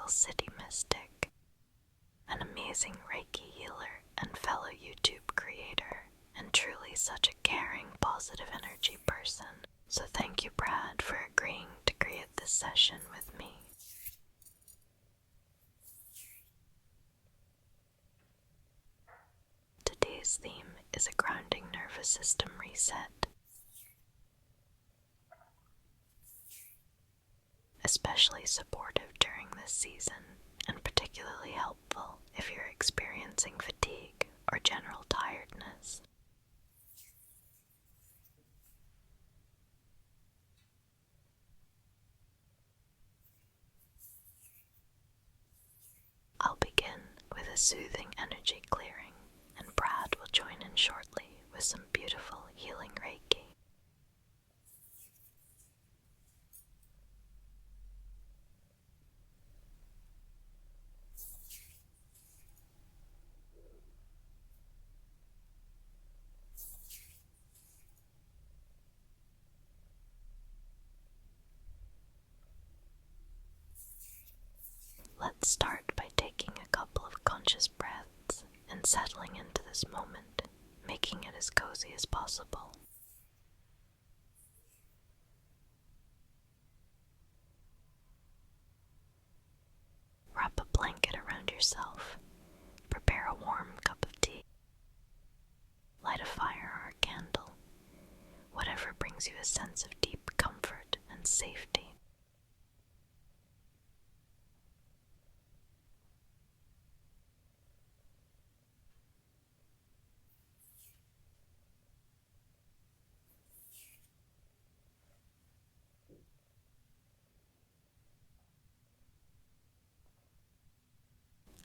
magical city mystic, an amazing Reiki healer and fellow YouTube creator, and truly such a caring, positive energy person. So thank you, Brad, for agreeing to create this session with me. Today's theme is a grounding nervous system reset. Especially supportive during this season, and particularly helpful if you're experiencing fatigue or general tiredness. I'll begin with a soothing energy clearing, and Brad will join in shortly with some beautiful healing Reiki. Let's start by taking a couple of conscious breaths and settling into this moment, making it as cozy as possible. Wrap a blanket around yourself, prepare a warm cup of tea, light a fire or a candle, whatever brings you a sense of deep comfort and safety.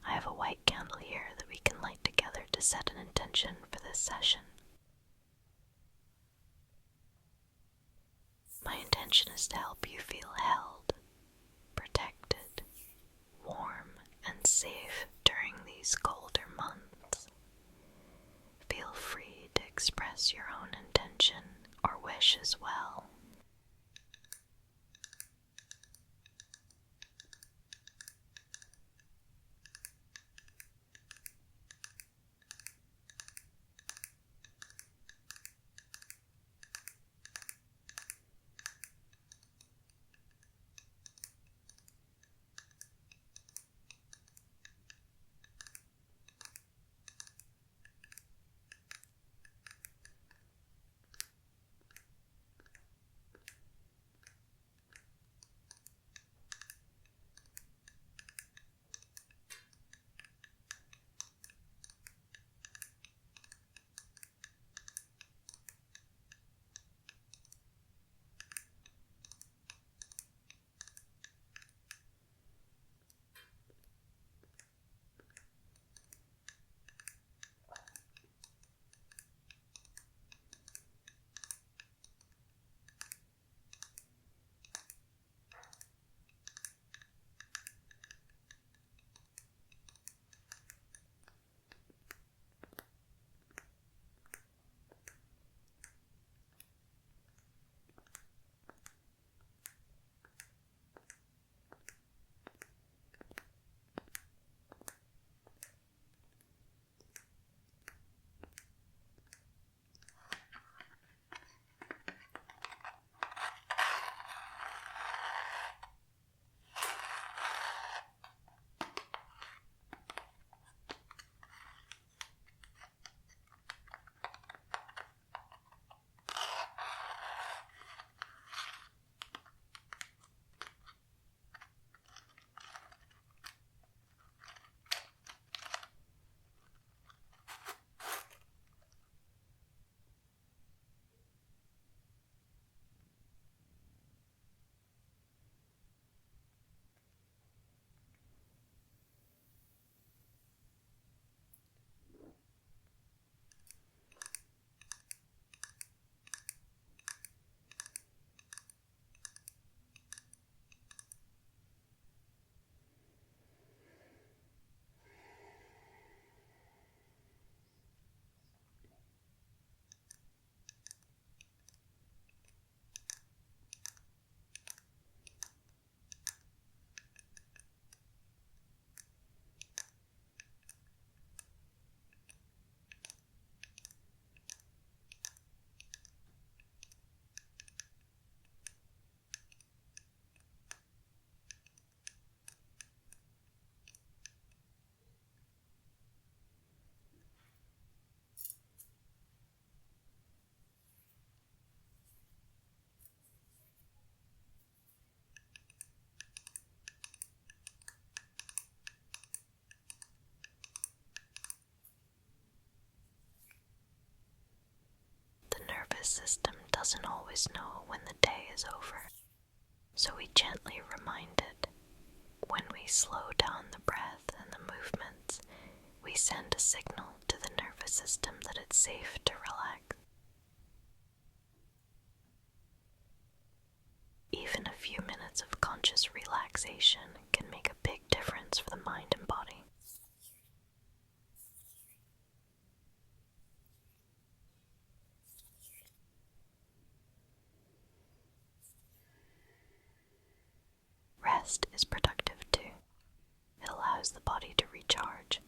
I have a white candle here that we can light together to set an intention for this session. My intention is to help you feel held, protected, warm, and safe during these colder months. Feel free to express your own intention or wish as well. system doesn't always know when the day is over, so we gently remind it. When we slow down the breath and the movements, we send a signal to the nervous system that it's safe to relax. Even a few minutes of conscious relaxation can make a big difference for the mind and body. Rest is productive too. It allows the body to recharge.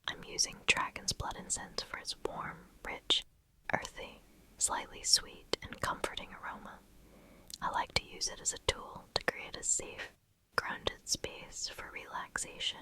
I'm using dragon's blood incense for its warm, rich, slightly sweet and comforting aroma. I like to use it as a tool to create a safe, grounded space for relaxation.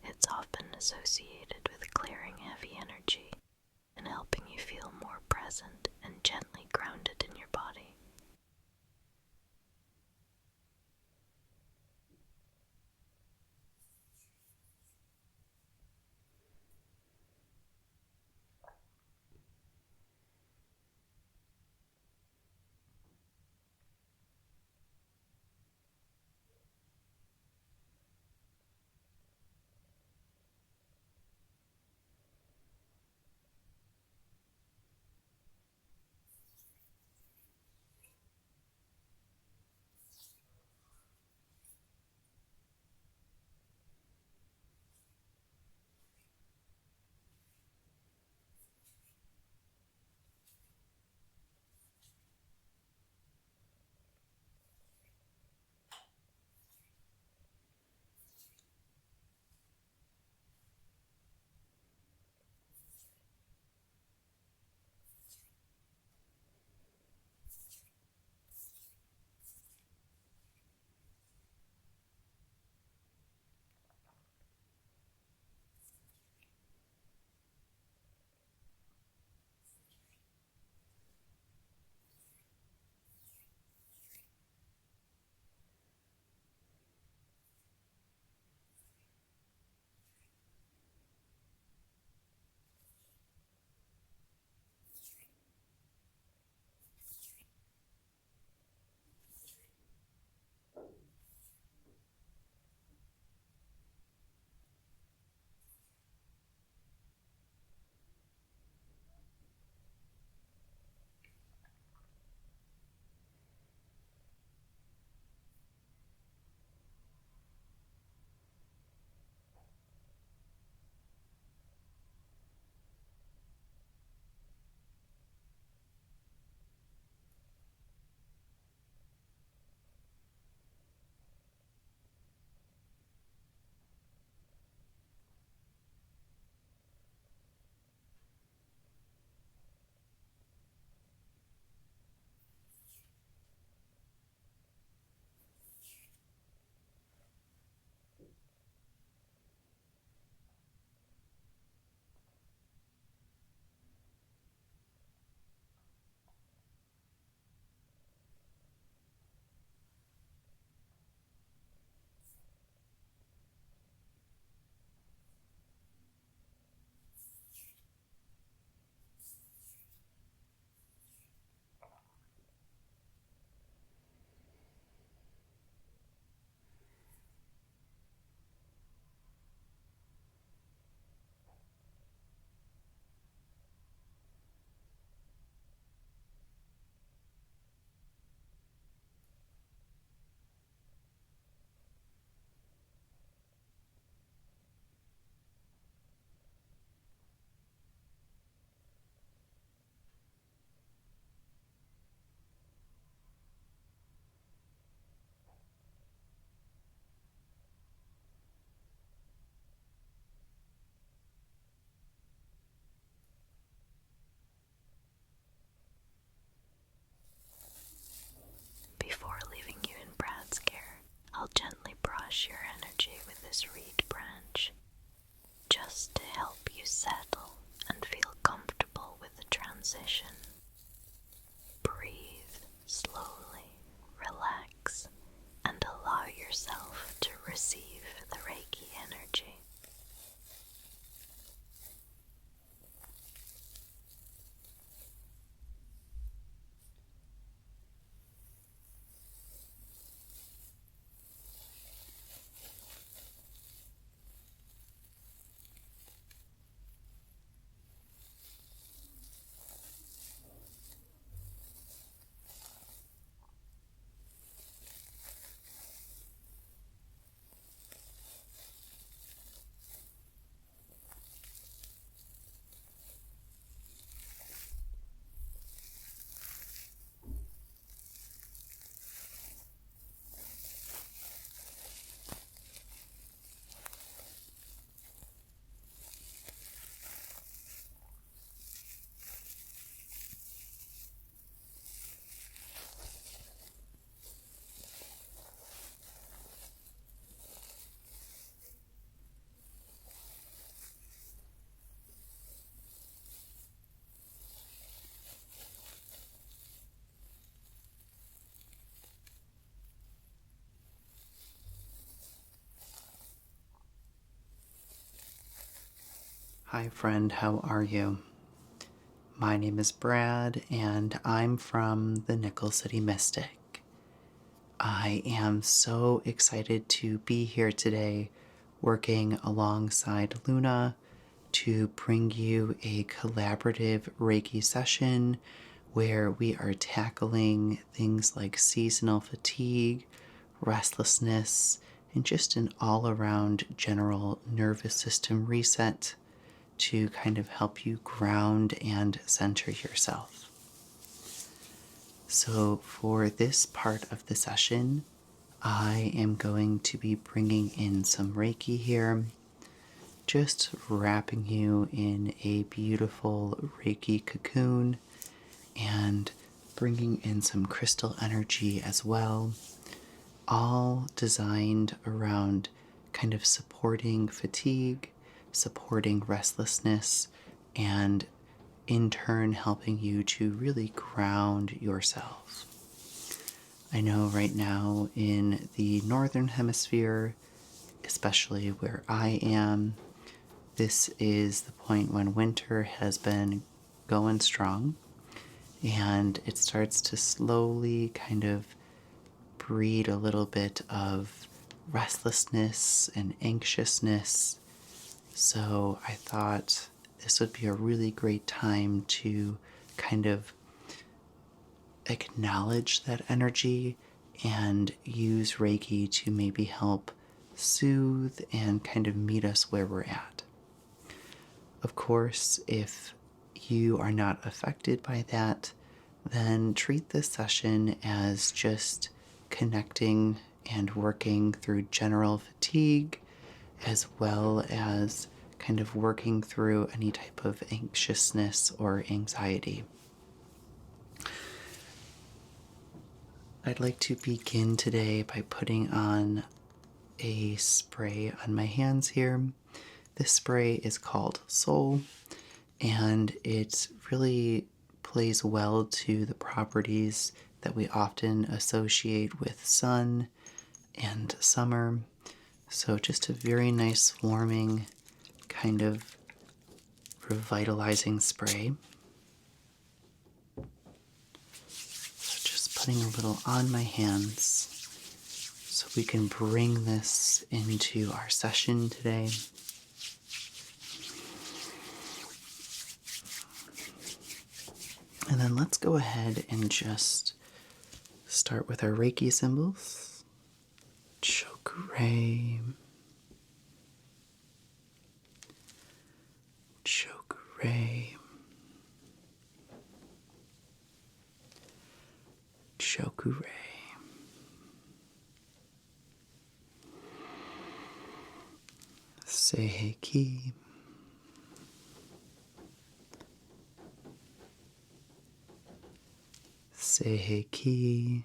It's often associated with clearing heavy energy and helping you feel more present and gently grounded in your body. Before leaving you in Brad's care, I'll gently brush your energy with this reed branch, just to help you settle and feel comfortable with the transition. Breathe slowly, relax, and allow yourself to receive the Reiki energy. Hi friend, how are you? My name is Brad and I'm from the Nickel City Mystic. I am so excited to be here today working alongside Luna to bring you a collaborative Reiki session where we are tackling things like seasonal fatigue, restlessness, and just an all-around general nervous system reset to kind of help you ground and center yourself. So for this part of the session, I am going to be bringing in some Reiki here, just wrapping you in a beautiful Reiki cocoon and bringing in some crystal energy as well, all designed around kind of supporting fatigue, supporting restlessness, and in turn helping you to really ground yourself. I know right now in the northern hemisphere, especially where I am, this is the point when winter has been going strong and it starts to slowly kind of breed a little bit of restlessness and anxiousness. So I thought this would be a really great time to kind of acknowledge that energy and use Reiki to maybe help soothe and kind of meet us where we're at. Of course, if you are not affected by that, then treat this session as just connecting and working through general fatigue, as well as kind of working through any type of anxiousness or anxiety. I'd like to begin today by putting on a spray on my hands here. This spray is called Soul, and it really plays well to the properties that we often associate with sun and summer. So just a very nice warming kind of revitalizing spray. So just putting a little on my hands so we can bring this into our session today. And then let's go ahead and just start with our Reiki symbols. Chokure, Chokure, Chokure. Seiheki, Seiheki,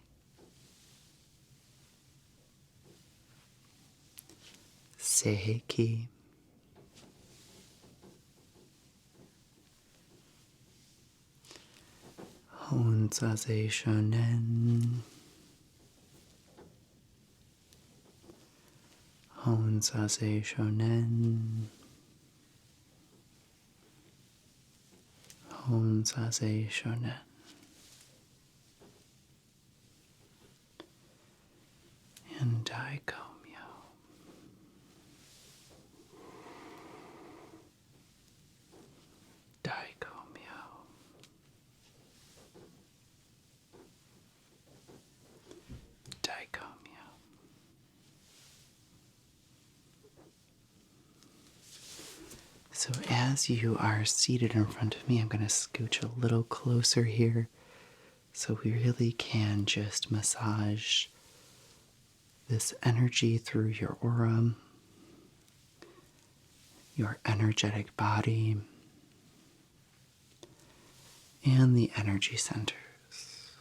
Seiheki. Honzaze Shonen, Honzaze Shonen, Honzaze Shonen. And Daikomyo. Daikomyo. Daikomyo. So as you are seated in front of me, I'm going to scooch a little closer here so we really can just massage this energy through your aura, your energetic body, and the energy centers.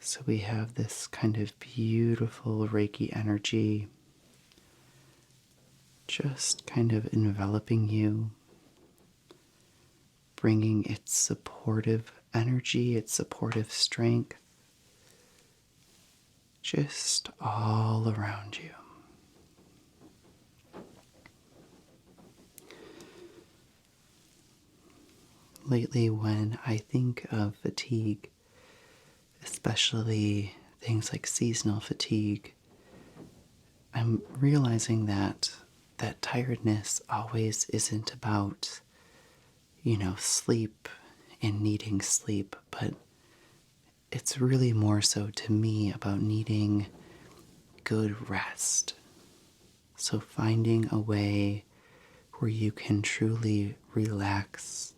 So we have this kind of beautiful Reiki energy just kind of enveloping you, bringing its supportive energy, its supportive strength, just all around you. lately when I think of fatigue, especially things like seasonal fatigue, I'm realizing that tiredness always isn't about, sleep and needing sleep, but it's really more so to me about needing good rest. So finding a way where you can truly relax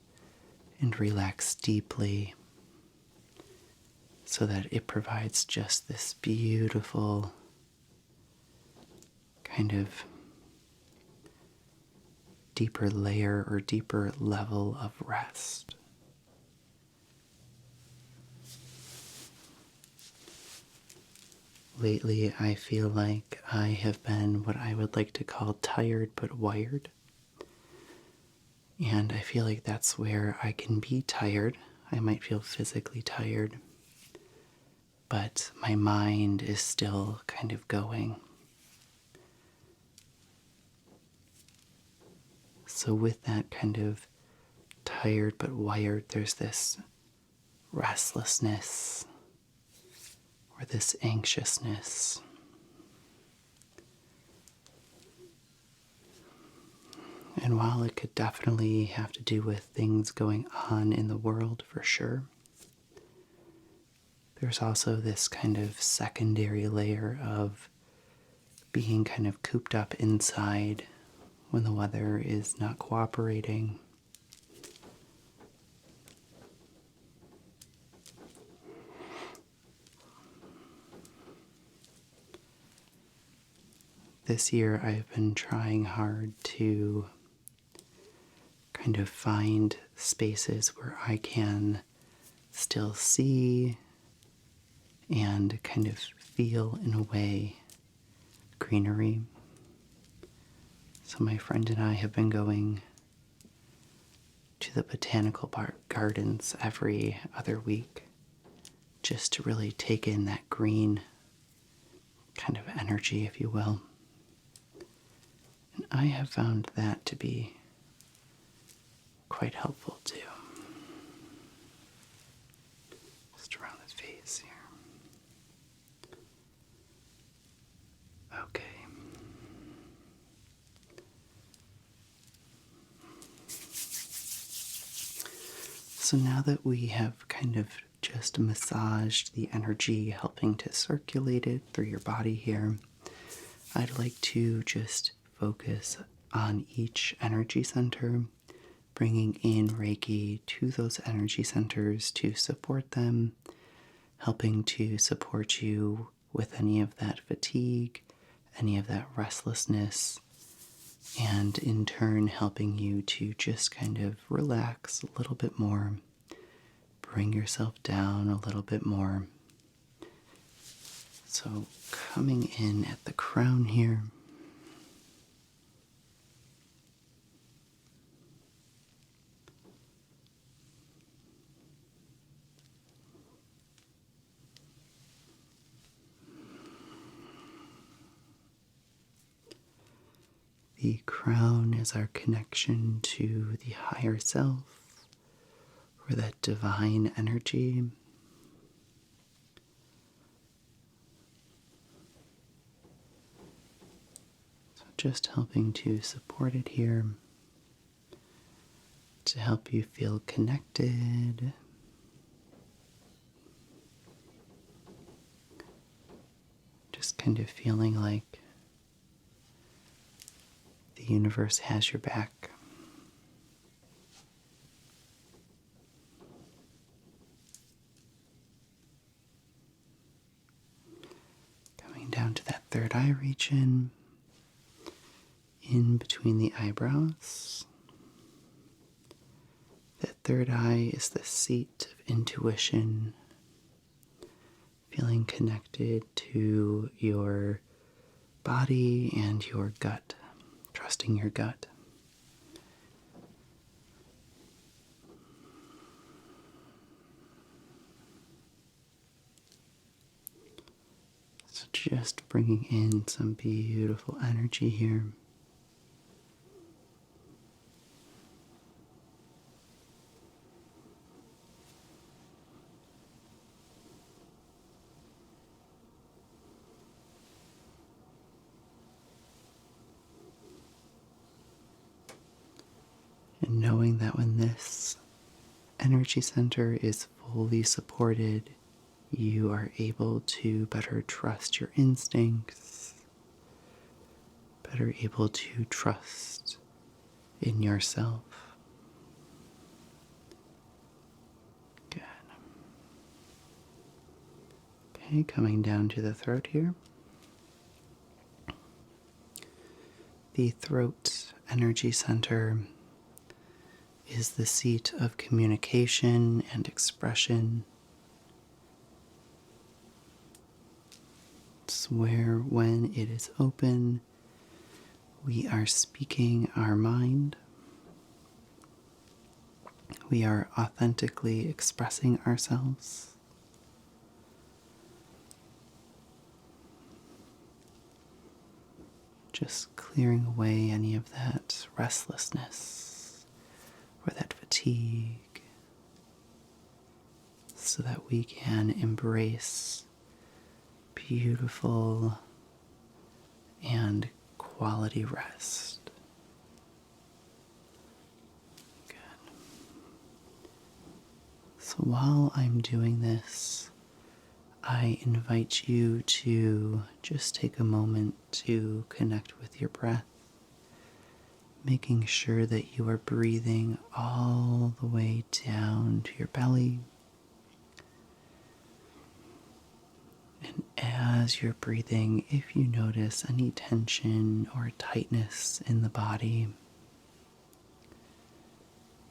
and relax deeply so that it provides just this beautiful kind of deeper layer or deeper level of rest. Lately, I feel like I have been what I would like to call tired but wired. And I feel like that's where I can be tired. I might feel physically tired, but my mind is still kind of going. So, with that kind of tired but wired, there's this restlessness or this anxiousness. And while it could definitely have to do with things going on in the world for sure, there's also this kind of secondary layer of being kind of cooped up inside when the weather is not cooperating. This year I've been trying hard to kind of find spaces where I can still see and kind of feel, in a way, greenery. So my friend and I have been going to the botanical gardens every other week just to really take in that green kind of energy, if you will. And I have found that to be quite helpful too. Just around the face here. Okay. So now that we have kind of just massaged the energy, helping to circulate it through your body here, I'd like to just focus on each energy center, bringing in Reiki to those energy centers to support them, helping to support you with any of that fatigue, any of that restlessness, and in turn helping you to just kind of relax a little bit more, bring yourself down a little bit more. So coming in at the crown here, the crown is our connection to the higher self, or that divine energy. So just helping to support it here, to help you feel connected. Just kind of feeling like the universe has your back. Coming down to that third eye region, in between the eyebrows. That third eye is the seat of intuition, feeling connected to your body and your gut, trusting your gut. So just bringing in some beautiful energy here. knowing that when this energy center is fully supported, you are able to better trust your instincts, better able to trust in yourself. Good. Okay, coming down to the throat here. The throat energy center is the seat of communication and expression. It's where, when it is open, we are speaking our mind. We are authentically expressing ourselves. Just clearing away any of that restlessness or that fatigue so that we can embrace beautiful and quality rest. Good. So while I'm doing this, I invite you to just take a moment to connect with your breath, making sure that you are breathing all the way down to your belly. And as you're breathing, if you notice any tension or tightness in the body,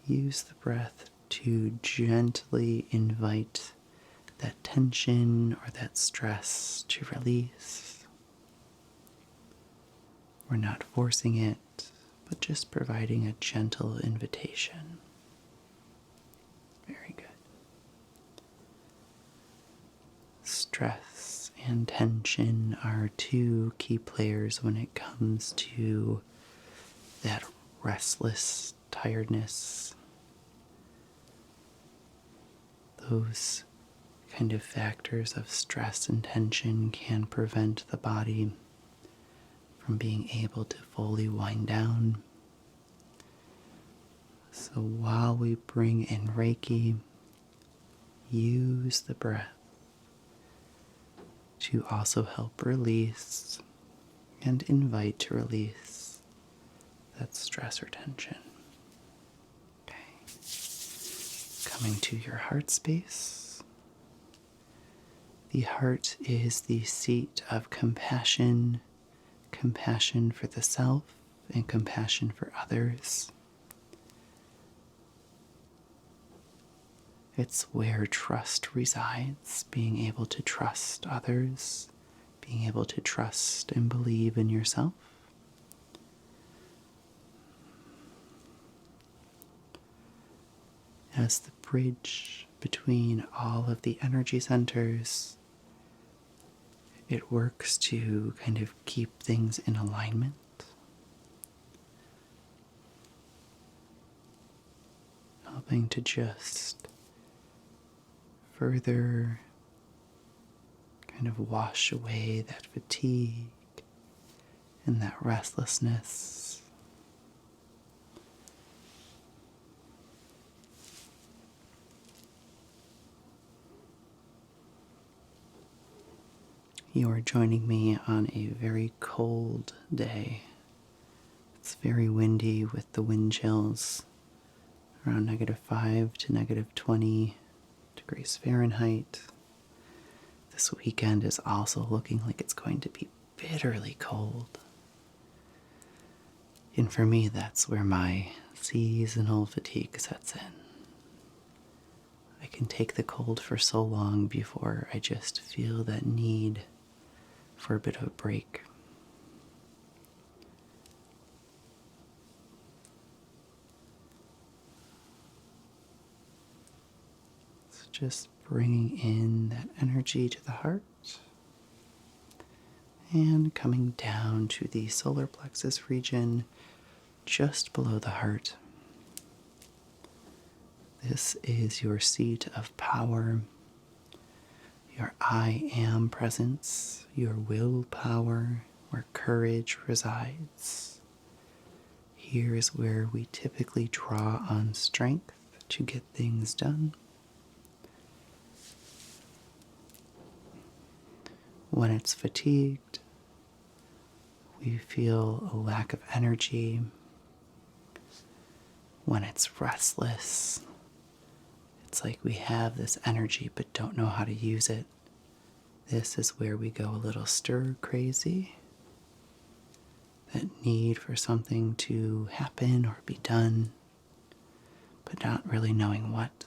use the breath to gently invite that tension or that stress to release. We're not forcing it, but just providing a gentle invitation. Very good. Stress and tension are two key players when it comes to that restless tiredness. Those kind of factors of stress and tension can prevent the body from being able to fully wind down. So while we bring in Reiki, use the breath to also help release and invite to release that stress or tension. Okay. Coming to your heart space. The heart is the seat of compassion, compassion for the self and compassion for others. It's where trust resides, being able to trust others, being able to trust and believe in yourself. As the bridge between all of the energy centers, it works to kind of keep things in alignment. Helping to just further kind of wash away that fatigue and that restlessness. You are joining me on a very cold day. It's very windy with the wind chills around -5 to -20 degrees Fahrenheit. This weekend is also looking like it's going to be bitterly cold. And for me, that's where my seasonal fatigue sets in. I can take the cold for so long before I just feel that need for a bit of a break. So just bringing in that energy to the heart and coming down to the solar plexus region just below the heart. This is your seat of power, your I am presence, your willpower, where courage resides. Here is where we typically draw on strength to get things done. When it's fatigued, we feel a lack of energy. When it's restless, it's like we have this energy but don't know how to use it. This is where we go a little stir crazy. That need for something to happen or be done, but not really knowing what.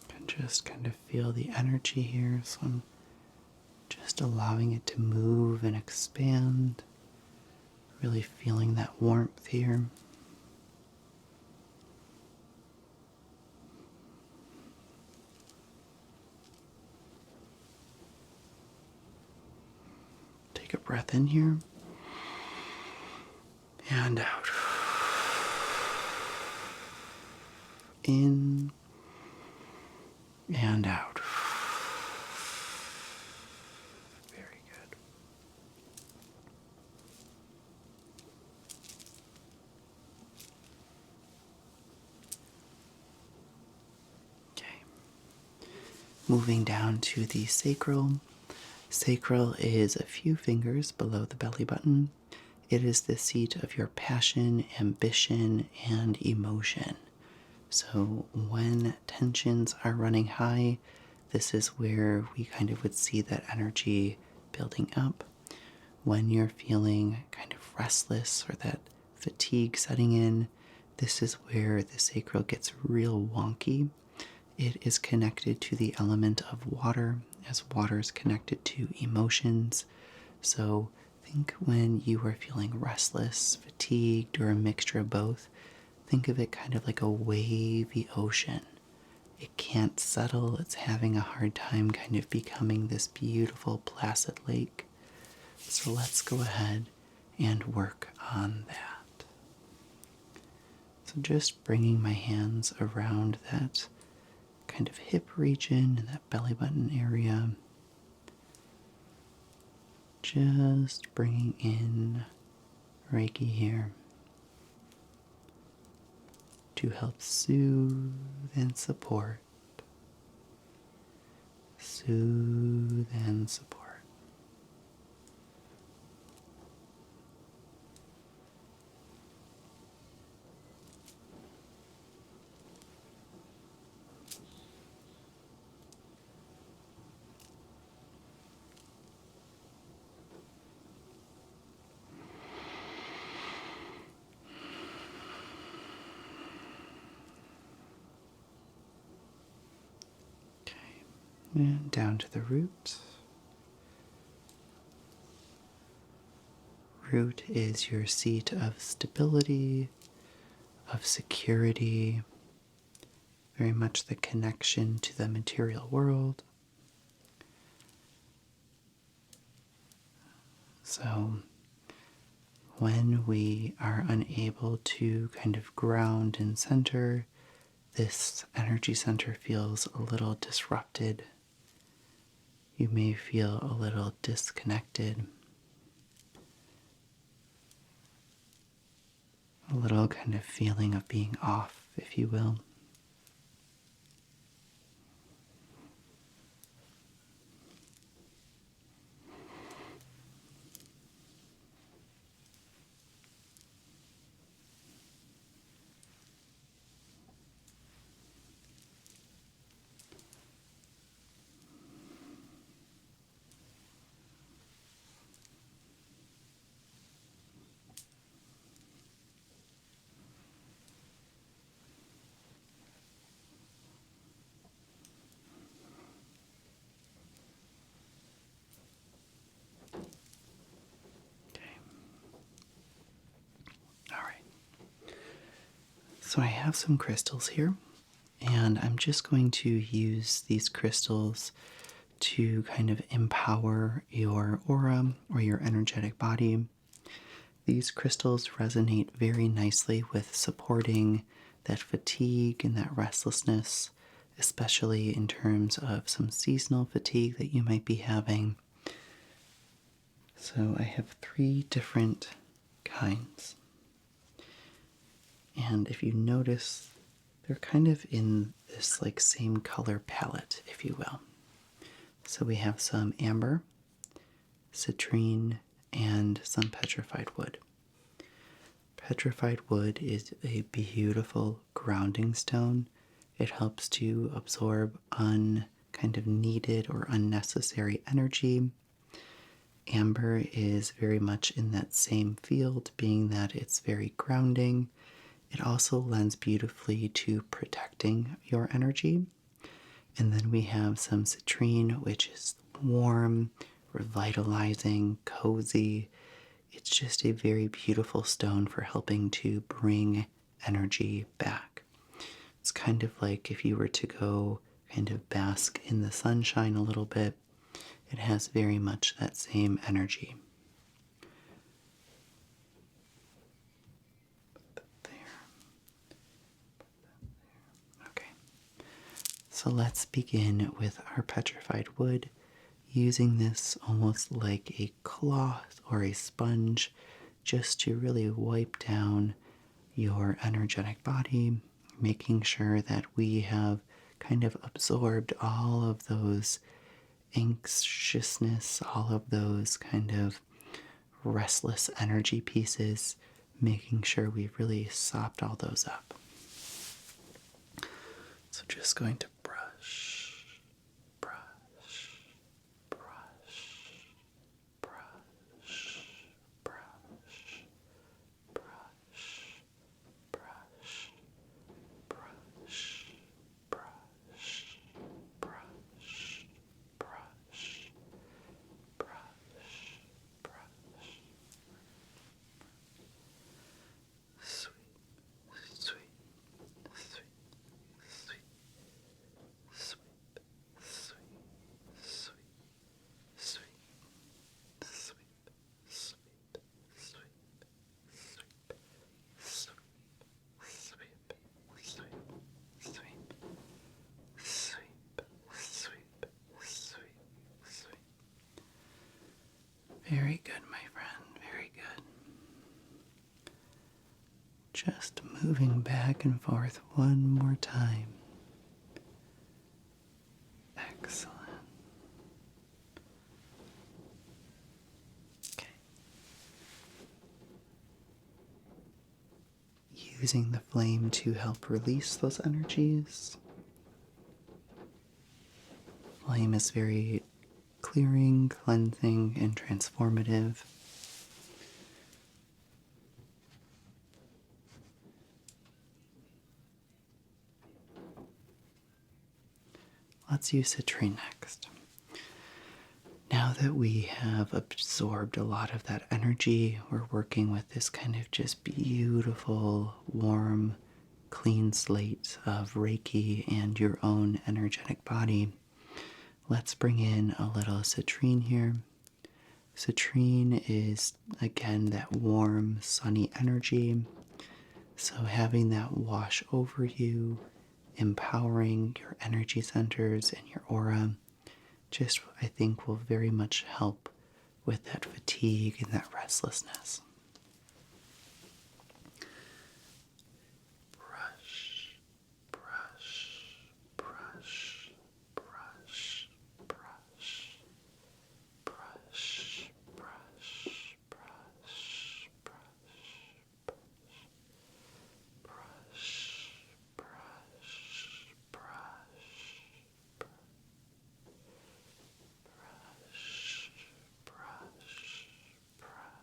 Can just kind of feel the energy here, so I'm just allowing it to move and expand, really feeling that warmth here. Take a breath in here and out. In and out. Very good. Okay. Moving down to the sacral. Sacral is a few fingers below the belly button. It is the seat of your passion, ambition, and emotion. So when tensions are running high, this is where we kind of would see that energy building up. When you're feeling kind of restless or that fatigue setting in, this is where the sacral gets real wonky. It is connected to the element of water, as water is connected to emotions. So think when you are feeling restless, fatigued, or a mixture of both, think of it kind of like a wavy ocean. It can't settle, it's having a hard time kind of becoming this beautiful placid lake. So let's go ahead and work on that. So just bringing my hands around that kind of hip region and that belly button area. Just bringing in Reiki here to help soothe and support. Soothe and support. And down to the root. Root is your seat of stability, of security, very much the connection to the material world. So when we are unable to kind of ground and center, this energy center feels a little disrupted. You may feel a little disconnected, a little kind of feeling of being off, if you will. So I have some crystals here, and I'm just going to use these crystals to kind of empower your aura or your energetic body. These crystals resonate very nicely with supporting that fatigue and that restlessness, especially in terms of some seasonal fatigue that you might be having. So I have 3 different kinds. And if you notice, they're kind of in this like same color palette, if you will. So we have some amber, citrine, and some petrified wood. Petrified wood is a beautiful grounding stone. It helps to absorb kind of needed or unnecessary energy. Amber is very much in that same field, being that it's very grounding. It also lends beautifully to protecting your energy. And then we have some citrine, which is warm, revitalizing, cozy. It's just a very beautiful stone for helping to bring energy back. It's kind of like if you were to go kind of bask in the sunshine a little bit, it has very much that same energy. Okay, so let's begin with our petrified wood, using this almost like a cloth or a sponge just to really wipe down your energetic body, making sure that we have kind of absorbed all of those anxiousness, all of those kind of restless energy pieces, making sure we've really sopped all those up. So just going to brush, brush, brush, brush, brush, brush, brush, brush, brush, brush, brush, brush, brush. Sweep, sweep, sweep, sweep, sweep, sweep, sweep, sweep, sweep, sweep, sweep, sweep, sweep, sweep, sweep, sweep, sweep, sweep, sweep. Very good, my friend, very good. Just moving back and forth one more time. Excellent. Okay. Using the flame to help release those energies. Flame is very clearing, cleansing, and transformative. Let's use citrine next. Now that we have absorbed a lot of that energy, we're working with this kind of just beautiful, warm, clean slate of Reiki and your own energetic body. Let's bring in a little citrine here. Citrine is, again, that warm, sunny energy. So having that wash over you, empowering your energy centers and your aura, just I think will very much help with that fatigue and that restlessness. Brush, brush, brush, brush, brush, brush, brush, brush, brush, brush, brush, brush, brush, brush, brush,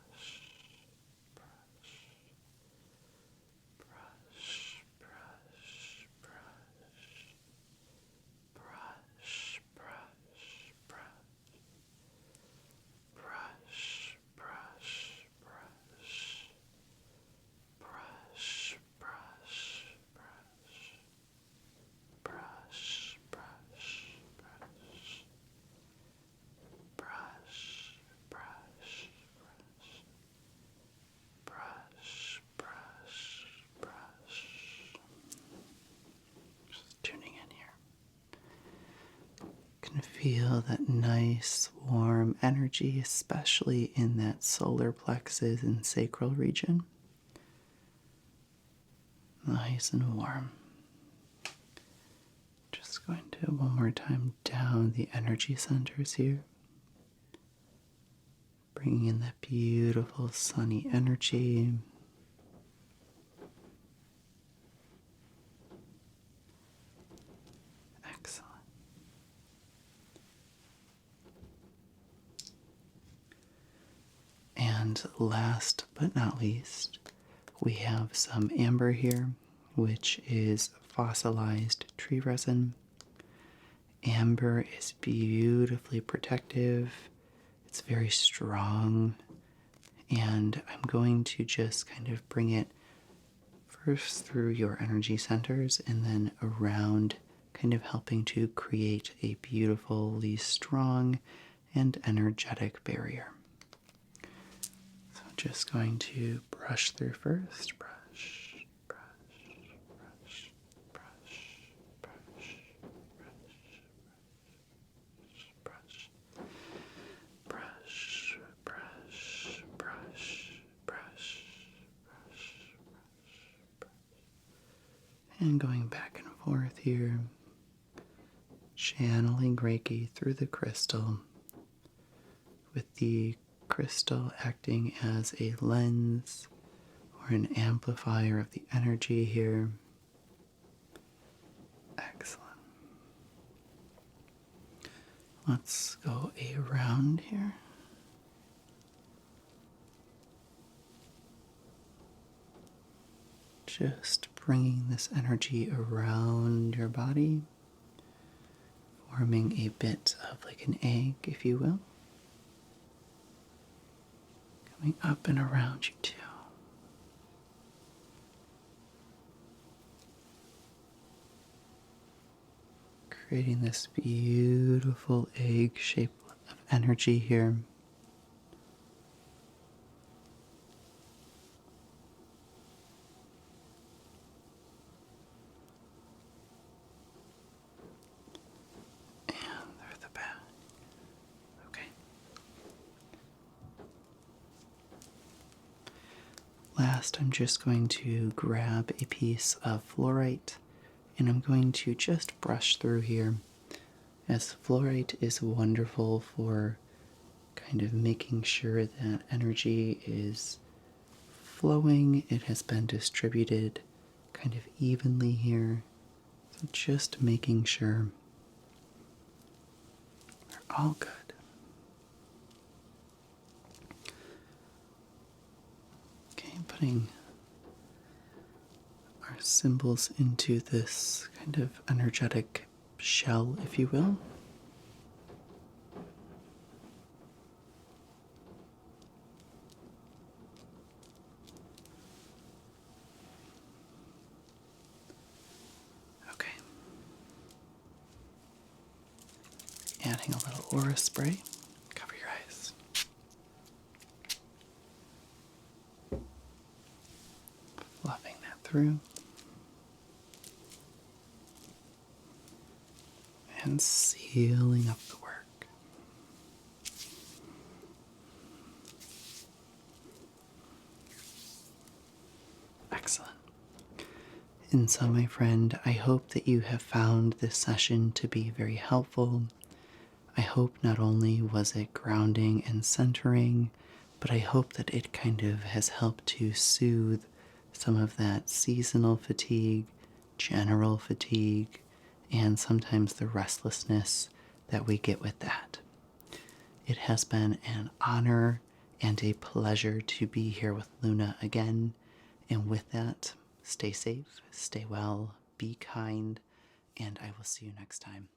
feel that nice warm energy, especially in that solar plexus and sacral region. Nice and warm. Just going to one more time down the energy centers here. Bringing in that beautiful sunny energy. Excellent. And last but not least, we have some amber here, which is fossilized tree resin. Amber is beautifully protective. It's very strong. And I'm going to just kind of bring it first through your energy centers and then around, kind of helping to create a beautifully strong and energetic barrier. So just going to brush through first. Brush, brush, brush, brush, brush, brush, brush, brush, brush, brush, brush, brush, and going back and forth here, channeling Reiki through the crystal, with the crystal acting as a lens or an amplifier of the energy here. Excellent. Let's go around here. Just bringing this energy around your body, forming a bit of like an egg, if you will. Coming up and around you too. Creating this beautiful egg shape of energy here. And through the back. Okay. Last, I'm just going to grab a piece of fluorite and I'm going to just brush through here, as fluorite is wonderful for kind of making sure that energy is flowing. It has been distributed kind of evenly here. So just making sure we're all good. Okay, putting our symbols into this kind of energetic shell, if you will. Okay. Adding a little aura spray. Cover your eyes. Fluffing that through. And sealing up the work. Excellent. And so, my friend, I hope that you have found this session to be very helpful. I hope not only was it grounding and centering, but I hope that it kind of has helped to soothe some of that seasonal fatigue, general fatigue, and sometimes the restlessness that we get with that. It has been an honor and a pleasure to be here with Luna again. And with that, stay safe, stay well, be kind, and I will see you next time.